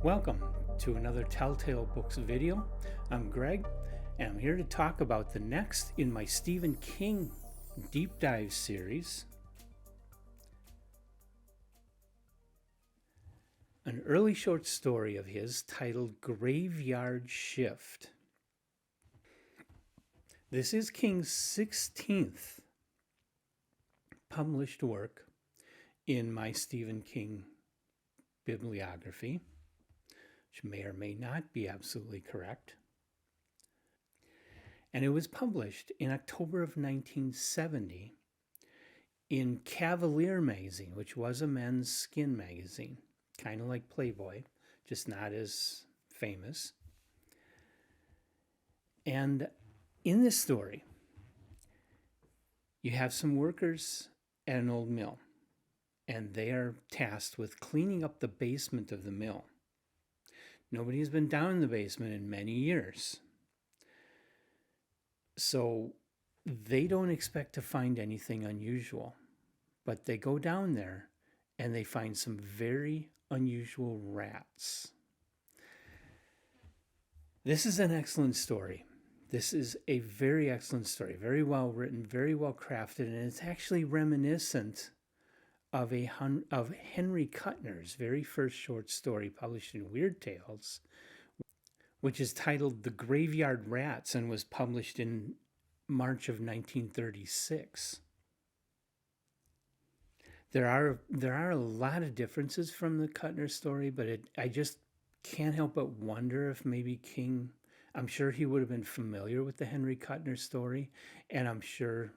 Welcome to another Telltale Books video. I'm Greg, and I'm here to talk about the next in my Stephen King deep dive series. An early short story of his titled Graveyard Shift. This is King's 16th published work in my Stephen King bibliography, which may or may not be absolutely correct. And it was published in October of 1970 in Cavalier magazine, which was a men's skin magazine, kind of like Playboy, just not as famous. And in this story, you have some workers at an old mill, and they are tasked with cleaning up the basement of the mill. Nobody has been down in the basement in many years. So they don't expect to find anything unusual, but they go down there and they find some very unusual rats. This is an excellent story. This is a very excellent story, very well written, very well crafted, and it's actually reminiscent of Henry Kuttner's very first short story published in Weird Tales, which is titled The Graveyard Rats and was published in March of 1936. There are a lot of differences from the Kuttner story, but I just can't help but wonder if maybe King, I'm sure he would have been familiar with the Henry Kuttner story, and I'm sure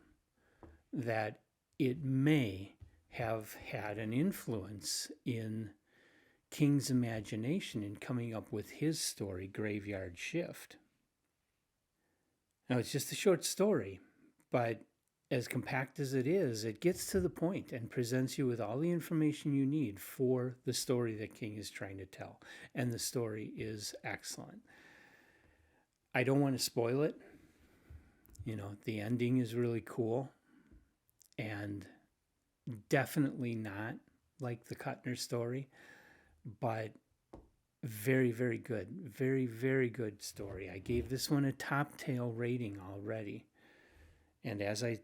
that it may have had an influence in King's imagination in coming up with his story, Graveyard Shift. Now, it's just a short story, but as compact as it is, it gets to the point and presents you with all the information you need for the story that King is trying to tell. And the story is excellent. I don't want to spoil it. The ending is really cool and definitely not like the Kuttner story, but very, very good. Very, very good story. I gave this one a top tail rating already. And as I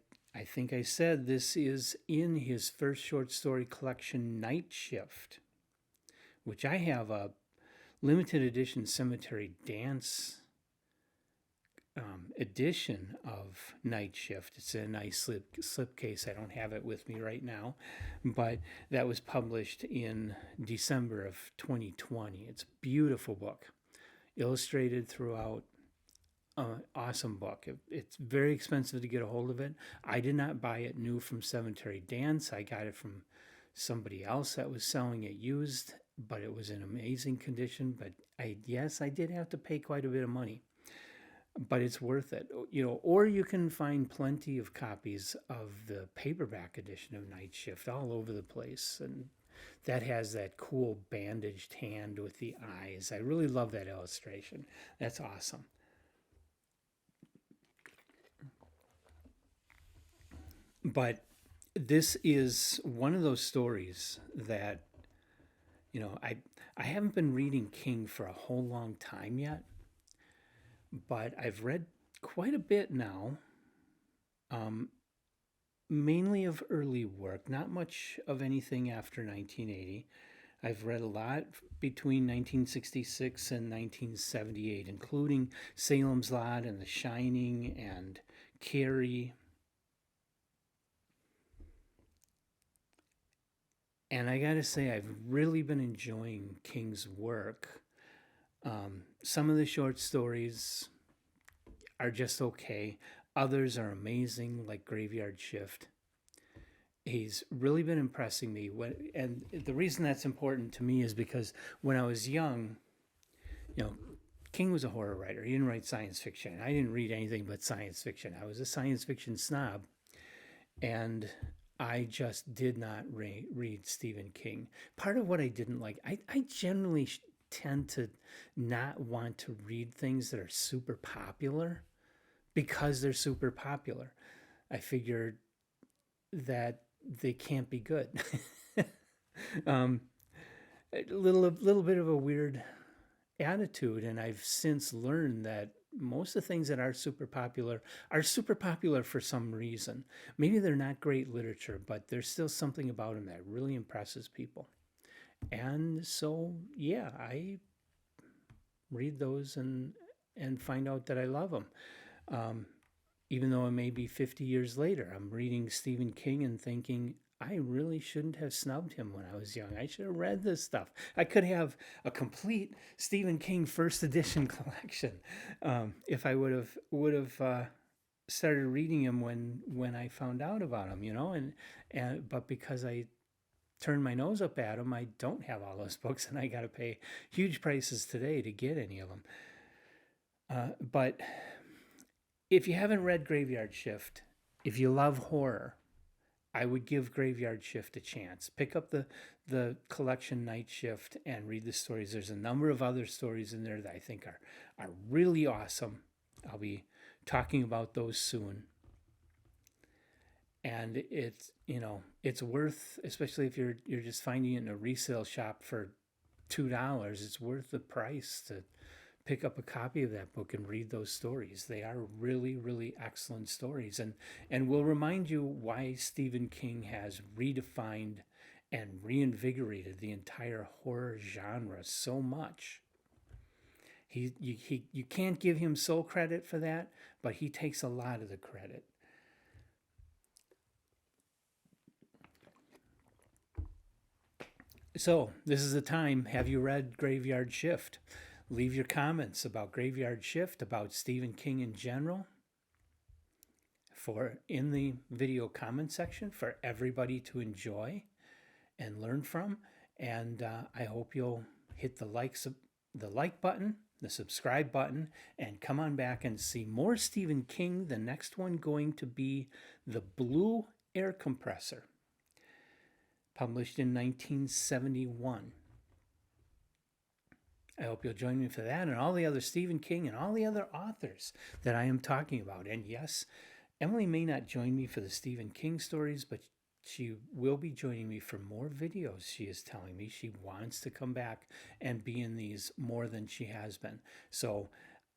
think I said, this is in his first short story collection, Night Shift, which I have a limited edition Cemetery Dance edition of Night Shift. It's a nice slipcase. I don't have it with me right now, but that was published in December of 2020. It's a beautiful book, illustrated throughout. Awesome book. It's very expensive to get a hold of it. I did not buy it new from Cemetery Dance. I got it from somebody else that was selling it used, but it was in amazing condition. But I did have to pay quite a bit of money, but it's worth it. Or you can find plenty of copies of the paperback edition of Night Shift all over the place, and that has that cool bandaged hand with the eyes. I really love that illustration. That's awesome. But this is one of those stories that, I haven't been reading King for a whole long time yet, but I've read quite a bit now, mainly of early work, not much of anything after 1980. I've read a lot between 1966 and 1978, including Salem's Lot and The Shining and Carrie. And I got to say, I've really been enjoying King's work. Some of the short stories are just okay. Others are amazing, like Graveyard Shift. He's really been impressing me. And the reason that's important to me is because when I was young, King was a horror writer. He didn't write science fiction. I didn't read anything but science fiction. I was a science fiction snob. And I just did not read Stephen King. Part of what I didn't like, I generally tend to not want to read things that are super popular because they're super popular. I figured that they can't be good. a little bit of a weird attitude, and I've since learned that most of the things that are super popular for some reason. Maybe they're not great literature, but there's still something about them that really impresses people. And so, yeah, I read those and find out that I love them. Even though it may be 50 years later, I'm reading Stephen King and thinking, I really shouldn't have snubbed him when I was young. I should have read this stuff. I could have a complete Stephen King first edition collection if I would have started reading him when I found out about him, and but because I turned my nose up at him, I don't have all those books, and I got to pay huge prices today to get any of them. But if you haven't read Graveyard Shift, if you love horror, I would give Graveyard Shift a chance. Pick up the collection Night Shift and read the stories. There's a number of other stories in there that I think are really awesome. I'll be talking about those soon. And it's worth, especially if you're just finding it in a resale shop for $2, it's worth the price to pick up a copy of that book and read those stories. They are really, really excellent stories, and will remind you why Stephen King has redefined and reinvigorated the entire horror genre so much. You can't give him sole credit for that, but he takes a lot of the credit. So this is the time. Have you read Graveyard Shift? Leave your comments about Graveyard Shift, about Stephen King in general, for in the video comment section for everybody to enjoy and learn from. And I hope you'll hit the like button, the subscribe button, and come on back and see more Stephen King. The next one going to be The Blue Air Compressor, published in 1971. I hope you'll join me for that and all the other Stephen King and all the other authors that I am talking about. And yes, Emily may not join me for the Stephen King stories, but she will be joining me for more videos. She is telling me she wants to come back and be in these more than she has been. So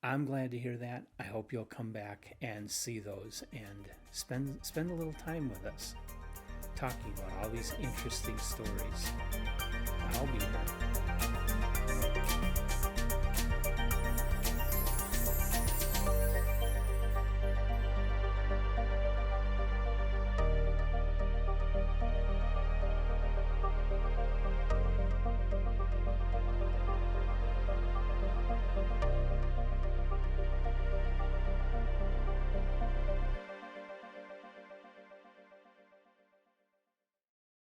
I'm glad to hear that. I hope you'll come back and see those and spend a little time with us talking about all these interesting stories. I'll be here.